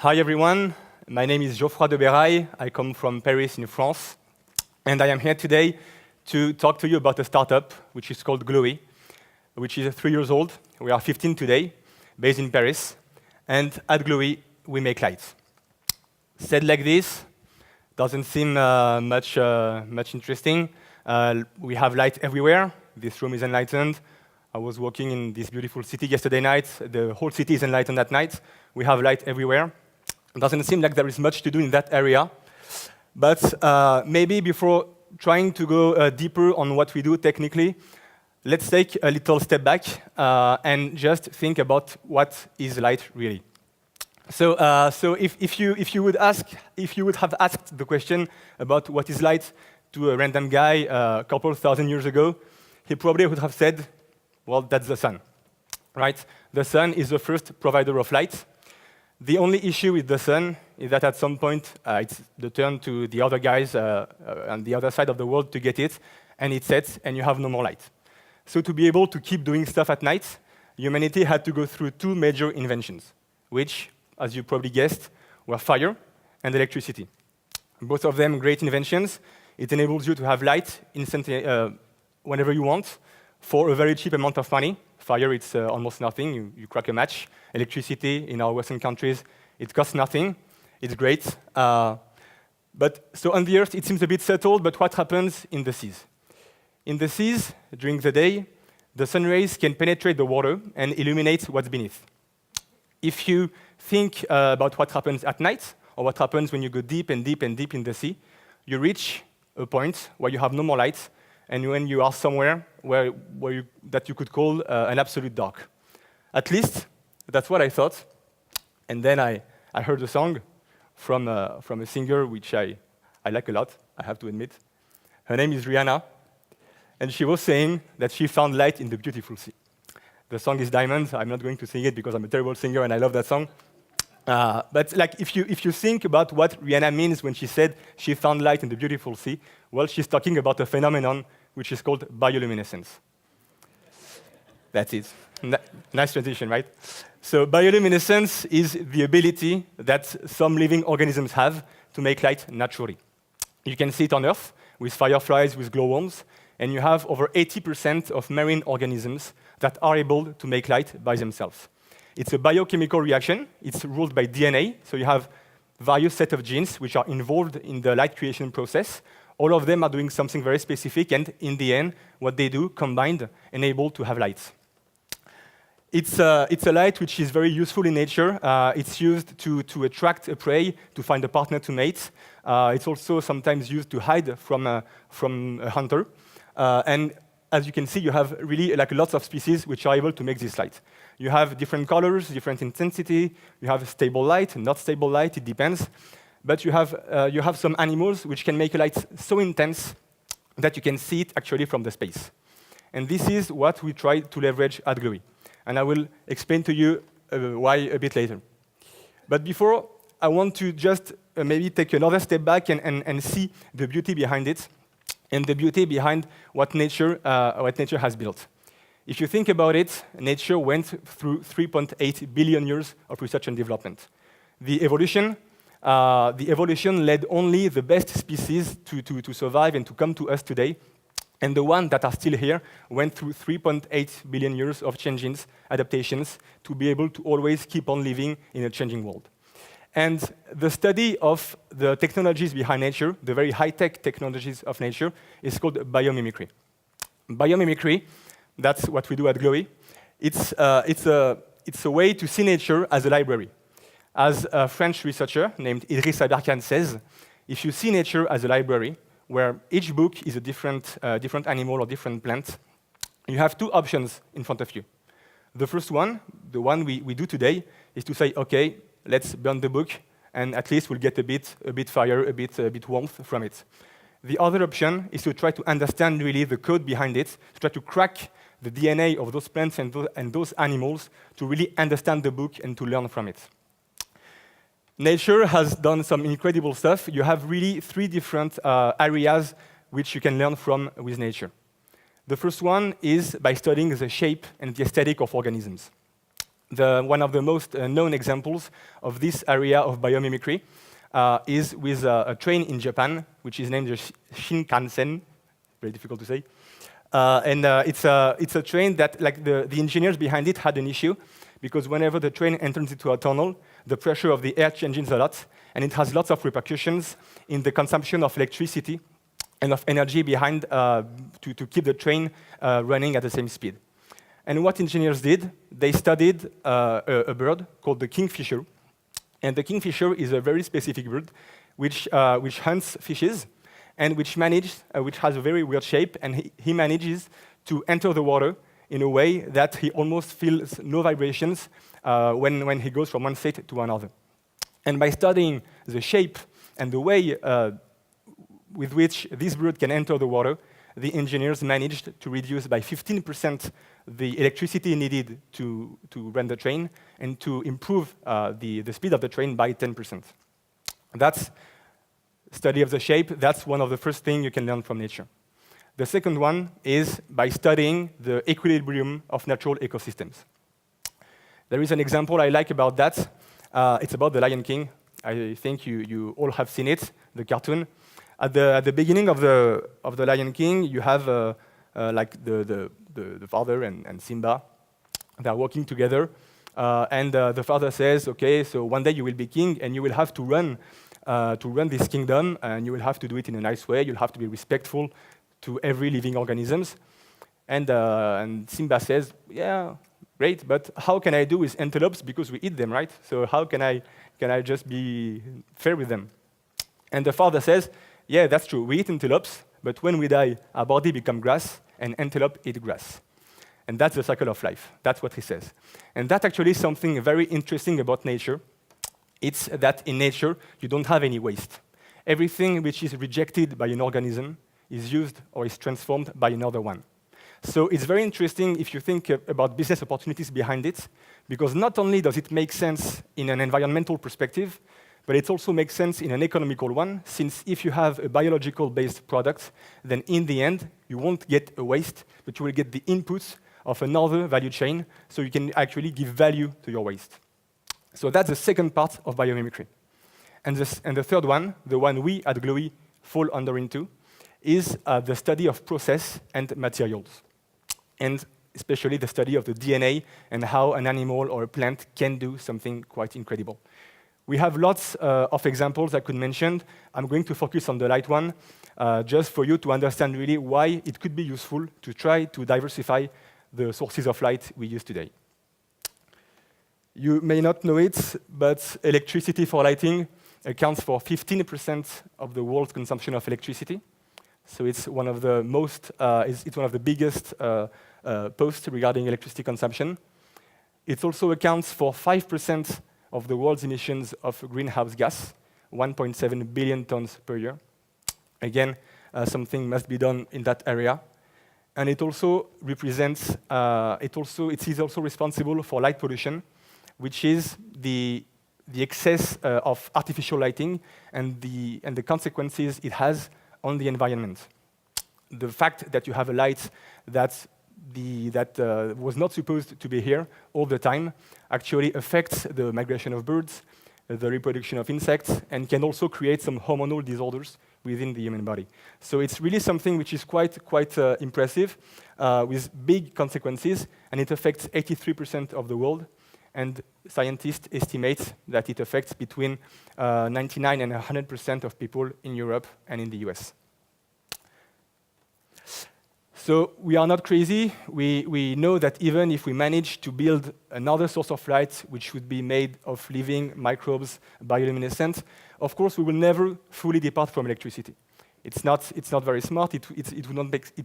Hi everyone, my name is Geoffroy de Bérail. I come from Paris in France, and I am here today to talk to you about a startup which is called Glowee, which is 3 years old. We are 15 today, based in Paris, and at Glowee we make lights. Said like this, doesn't seem much interesting. We have light everywhere. This room is enlightened. I was walking in this beautiful city yesterday night. The whole city is enlightened at night. We have light everywhere. It doesn't seem like there is much to do in that area. But maybe before trying to go deeper on what we do technically, let's take a little step back and just think about what is light really. So if you would have asked the question about what is light to a random guy a couple thousand years ago, he probably would have said, well, that's the sun, right? The sun is the first provider of light. The only issue with the sun is that at some point, it's the turn to the other guys on the other side of the world to get it, and it sets, and you have no more light. So to be able to keep doing stuff at night, humanity had to go through two major inventions, which, as you probably guessed, were fire and electricity. Both of them great inventions. It enables you to have light instantly, whenever you want, for a very cheap amount of money. Fire, it's almost nothing. You crack a match. Electricity, in our Western countries, it costs nothing. It's great. But so on the Earth, it seems a bit settled, but what happens in the seas? In the seas, during the day, the sun rays can penetrate the water and illuminate what's beneath. If you think about what happens at night, or what happens when you go deep and deep and deep in the sea, you reach a point where you have no more light, and when you are somewhere that you could call an absolute dark. At least, that's what I thought. And then I heard a song from a singer which I like a lot, I have to admit. Her name is Rihanna, and she was saying that she found light in the beautiful sea. The song is Diamonds. I'm not going to sing it because I'm a terrible singer and I love that song. But like, if you think about what Rihanna means when she said she found light in the beautiful sea, well, she's talking about a phenomenon which is called bioluminescence. That's it. Nice transition, right? So bioluminescence is the ability that some living organisms have to make light naturally. You can see it on Earth with fireflies, with glowworms, and you have over 80% of marine organisms that are able to make light by themselves. It's a biochemical reaction. It's ruled by DNA, so you have various set of genes which are involved in the light creation process. All of them are doing something very specific, and in the end, what they do, combined, enable to have light. It's a light which is very useful in nature. It's used to attract a prey, to find a partner to mate. It's also sometimes used to hide from a hunter. And as you can see, you have really like lots of species which are able to make this light. You have different colors, different intensity. You have stable light, not stable light, it depends. But you have some animals which can make a light so intense that you can see it actually from the space. And this is what we try to leverage at Glowee. And I will explain to you why a bit later. But before, I want to just maybe take another step back and see the beauty behind it, and the beauty behind what nature has built. If you think about it, nature went through 3.8 billion years of research and development. The evolution led only the best species to survive and to come to us today. And the ones that are still here went through 3.8 billion years of changes, adaptations, to be able to always keep on living in a changing world. And the study of the technologies behind nature, the very high-tech technologies of nature, is called biomimicry. Biomimicry, that's what we do at Glowee. It's a way to see nature as a library. As a French researcher named Idriss Aberkan says, if you see nature as a library, where each book is a different animal or different plant, you have two options in front of you. The first one, the one we do today, is to say, OK, let's burn the book, and at least we'll get a bit fire, a bit warmth from it. The other option is to try to understand really the code behind it, to try to crack the DNA of those plants and those animals to really understand the book and to learn from it. Nature has done some incredible stuff. You have really three different areas which you can learn from with nature. The first one is by studying the shape and the aesthetic of organisms. One of the most known examples of this area of biomimicry is with a train in Japan, which is named the Shinkansen, very difficult to say. It's a train that, like the engineers behind it had an issue, because whenever the train enters into a tunnel, the pressure of the air changes a lot, and it has lots of repercussions in the consumption of electricity and of energy behind to keep the train running at the same speed. And what engineers did, they studied a bird called the kingfisher. And the kingfisher is a very specific bird which hunts fishes and which has a very weird shape, and he manages to enter the water in a way that he almost feels no vibrations when he goes from one state to another. And by studying the shape and the way with which this bird can enter the water, the engineers managed to reduce by 15% the electricity needed to run the train and to improve the speed of the train by 10%. That's study of the shape. That's one of the first things you can learn from nature. The second one is by studying the equilibrium of natural ecosystems. There is an example I like about that. It's about the Lion King. I think you all have seen it, the cartoon. At the beginning of the Lion King, you have like the father and Simba. They are working together, and the father says, "Okay, so one day you will be king, and you will have to run this kingdom, and you will have to do it in a nice way. You'll have to be respectful to every living organisms." And Simba says, "Yeah, great, but how can I do with antelopes, because we eat them, right? So how can I just be fair with them?" And the father says, "Yeah, that's true. We eat antelopes, but when we die, our body becomes grass, and antelope eat grass. And that's the cycle of life." That's what he says. And that's actually something very interesting about nature. It's that in nature, you don't have any waste. Everything which is rejected by an organism is used or is transformed by another one. So it's very interesting if you think about business opportunities behind it, because not only does it make sense in an environmental perspective, but it also makes sense in an economical one, since if you have a biological-based product, then in the end, you won't get a waste, but you will get the inputs of another value chain, so you can actually give value to your waste. So that's the second part of biomimicry. And the third one, the one we at Glowee fall under into, is the study of process and materials, and especially the study of the DNA and how an animal or a plant can do something quite incredible. We have lots of examples I could mention. I'm going to focus on the light one, just for you to understand really why it could be useful to try to diversify the sources of light we use today. You may not know it, but electricity for lighting accounts for 15% of the world's consumption of electricity. So it's one of the it's one of the biggest posts regarding electricity consumption. It also accounts for 5% of the world's emissions of greenhouse gas, 1.7 billion tons per year. Again, something must be done in that area. And it also represents, it is also responsible for light pollution, which is the excess of artificial lighting and the consequences it has on the environment. The fact that you have a light that was not supposed to be here all the time actually affects the migration of birds, the reproduction of insects, and can also create some hormonal disorders within the human body. So it's really something which is quite impressive, with big consequences, and it affects 83% of the world, and scientists estimate that it affects between 99 and 100% of people in Europe and in the US. So we are not crazy. We know that even if we manage to build another source of light, which would be made of living microbes, bioluminescent, of course we will never fully depart from electricity. It's not very smart. It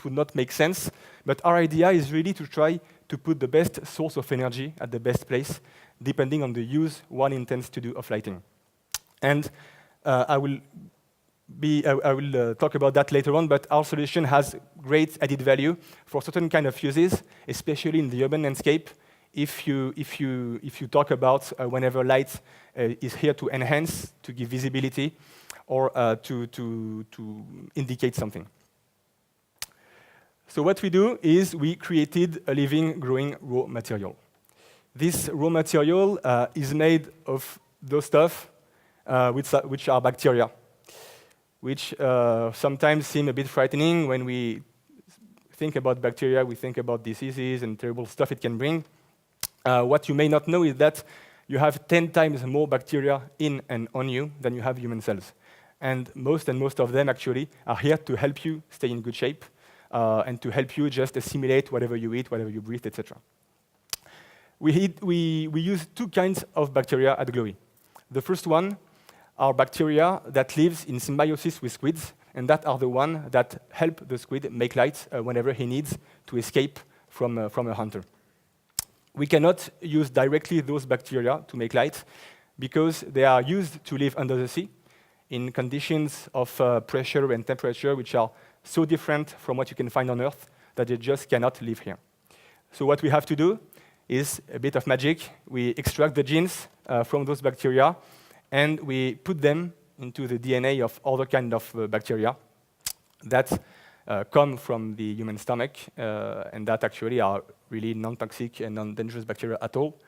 would not make sense. But our idea is really to try to put the best source of energy at the best place, depending on the use one intends to do of lighting. And I will talk about that later on, but our solution has great added value for certain kind of uses, especially in the urban landscape. If you talk about whenever light is here to enhance, to give visibility, or to indicate something. So what we do is we created a living, growing raw material. This raw material is made of those stuff which are bacteria, which sometimes seem a bit frightening. When we think about bacteria, we think about diseases and terrible stuff it can bring. What you may not know is that you have 10 times more bacteria in and on you than you have human cells. And most of them actually are here to help you stay in good shape and to help you just assimilate whatever you eat, whatever you breathe, etc. We use two kinds of bacteria at Glowee. The first one are bacteria that lives in symbiosis with squids, and that are the ones that help the squid make light whenever he needs to escape from a hunter. We cannot use directly those bacteria to make light because they are used to live under the sea in conditions of pressure and temperature which are so different from what you can find on Earth that they just cannot live here. So what we have to do is a bit of magic. We extract the genes from those bacteria and we put them into the DNA of other kind of bacteria that come from the human stomach and that actually are really non-toxic and non-dangerous bacteria at all.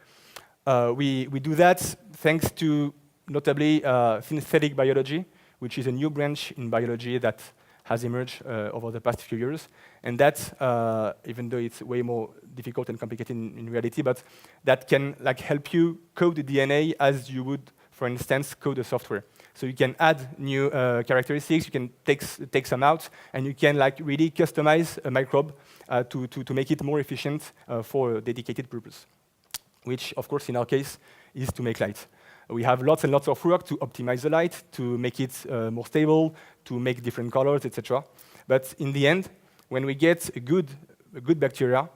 We do that thanks to notably synthetic biology, which is a new branch in biology that has emerged over the past few years. And that, even though it's way more difficult and complicated in reality, but that can help you code the DNA as you would, for instance, code a software. So you can add new characteristics, you can take some out, and you can really customize a microbe to make it more efficient for a dedicated purpose, which, of course, in our case, is to make light. We have lots and lots of work to optimize the light, to make it more stable, to make different colors, etc. But in the end, when we get a good bacteria,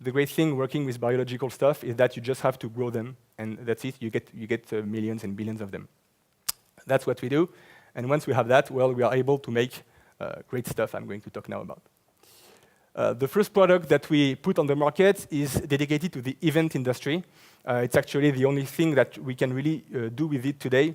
the great thing working with biological stuff is that you just have to grow them, and that's it. You get millions and billions of them. That's what we do. And once we have that, well, we are able to make great stuff I'm going to talk now about. The first product that we put on the market is dedicated to the event industry. It's actually the only thing that we can really do with it today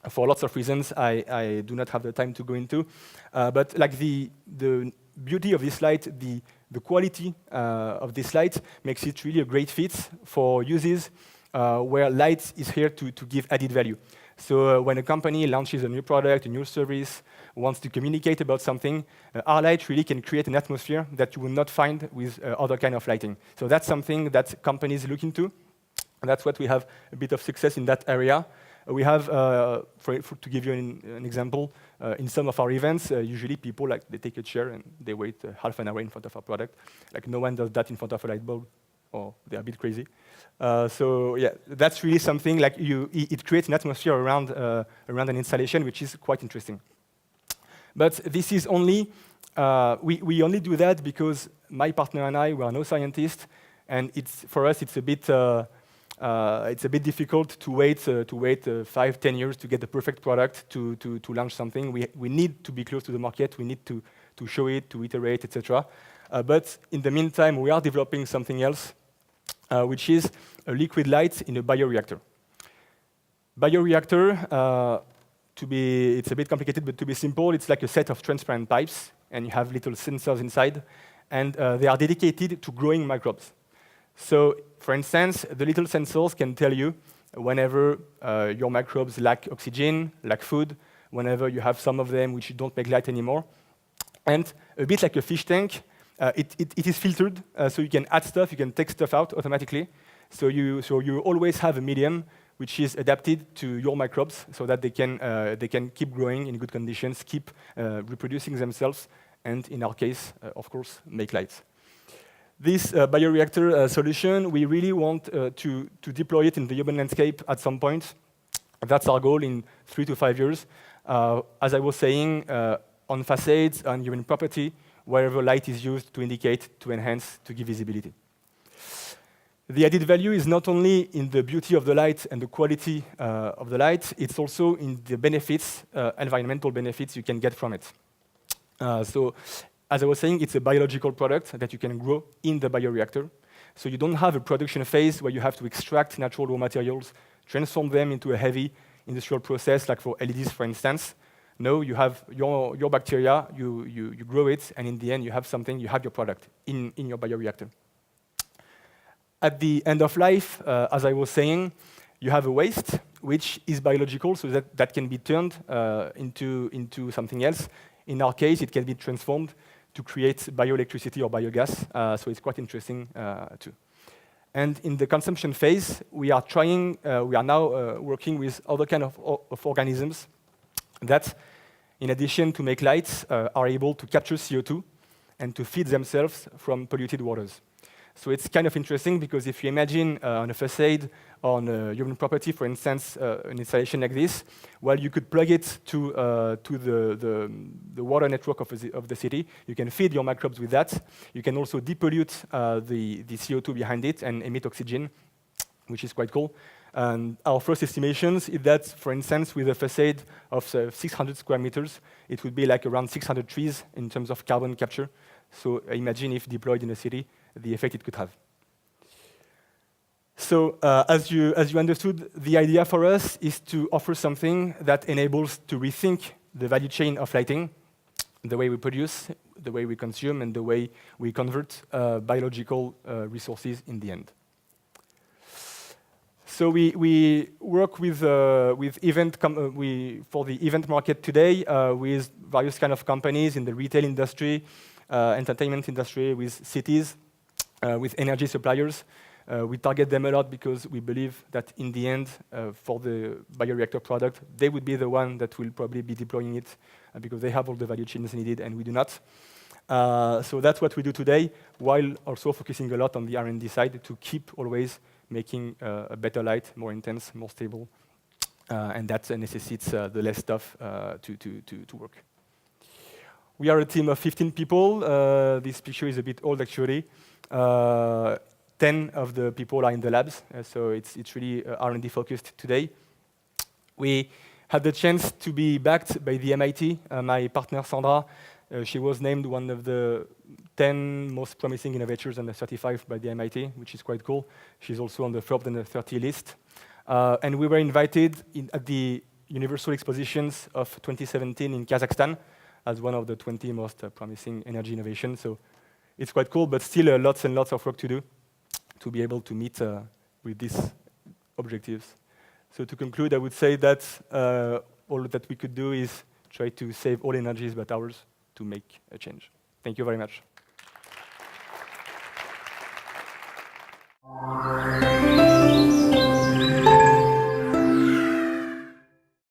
for lots of reasons I do not have the time to go into. But the beauty of this light, the quality of this light makes it really a great fit for uses where light is here to give added value. So when a company launches a new product, a new service, wants to communicate about something, our light really can create an atmosphere that you will not find with other kind of lighting. So that's something that companies look into. And that's what we have a bit of success in that area. We have, to give you an example, in some of our events, usually people they take a chair and they wait half an hour in front of our product. No one does that in front of a light bulb, or they're a bit crazy. So yeah, that's really something it creates an atmosphere around an installation, which is quite interesting. But this is only we only do that because my partner and I were no scientists, and for us it's a bit difficult to wait 5-10 years to get the perfect product to launch something. We need to be close to the market. We need to show it, to iterate, etc. But in the meantime, we are developing something else, which is a liquid light in a bioreactor. Bioreactor, it's a bit complicated, but to be simple, it's like a set of transparent pipes, and you have little sensors inside, and they are dedicated to growing microbes. So, for instance, the little sensors can tell you whenever your microbes lack oxygen, lack food, whenever you have some of them which don't make light anymore. And a bit like a fish tank, it is filtered, so you can add stuff, you can take stuff out automatically. So you always have a medium which is adapted to your microbes so that they can keep growing in good conditions, keep reproducing themselves, and in our case, of course, make light. This bioreactor solution, we really want to deploy it in the urban landscape at some point. That's our goal in 3 to 5 years. As I was saying, on facades, on human property, wherever light is used to indicate, to enhance, to give visibility. The added value is not only in the beauty of the light and the quality of the light, it's also in the benefits, environmental benefits you can get from it. So, as I was saying, it's a biological product that you can grow in the bioreactor. So you don't have a production phase where you have to extract natural raw materials, transform them into a heavy industrial process, like for LEDs, for instance. No, you have your bacteria, you grow it, and in the end, you have your product in your bioreactor. at the end of life, as I was saying, you have a waste, which is biological, so that can be turned into something else. In our case, it can be transformed to create bioelectricity or biogas, so it's quite interesting too. And in the consumption phase, we are now working with other kind of organisms that, in addition to make lights, are able to capture CO2 and to feed themselves from polluted waters. So it's kind of interesting because if you imagine on a facade on a human property, for instance, an installation like this, well, you could plug it to the water network of the city. You can feed your microbes with that. You can also depollute the CO2 behind it and emit oxygen, which is quite cool. And our first estimations is that, for instance, with a facade of 600 square meters, it would be like around 600 trees in terms of carbon capture. So imagine if deployed in a city, the effect it could have. So as you understood, the idea for us is to offer something that enables to rethink the value chain of lighting, the way we produce, the way we consume, and the way we convert biological resources in the end. So we work with for the event market today with various kind of companies in the retail industry, entertainment industry, with cities, with energy suppliers. We target them a lot because we believe that in the end, for the bioreactor product, they would be the one that will probably be deploying it because they have all the value chains needed and we do not. So that's what we do today, while also focusing a lot on the R&D side to keep always making a better light, more intense, more stable, and that necessitates the less stuff to work. We are a team of 15 people. This picture is a bit old, actually. 10 of the people are in the labs, so it's really R&D focused today. We had the chance to be backed by the MIT. My partner, Sandra, she was named one of the 10 most promising innovators under 35 by the MIT, which is quite cool. She's also on the Forbes under 30 list. And we were invited at the Universal Expositions of 2017 in Kazakhstan as one of the 20 most promising energy innovations. So it's quite cool, but still lots and lots of work to do to be able to meet with these objectives. So to conclude, I would say that all that we could do is try to save all energies but ours to make a change. Thank you very much.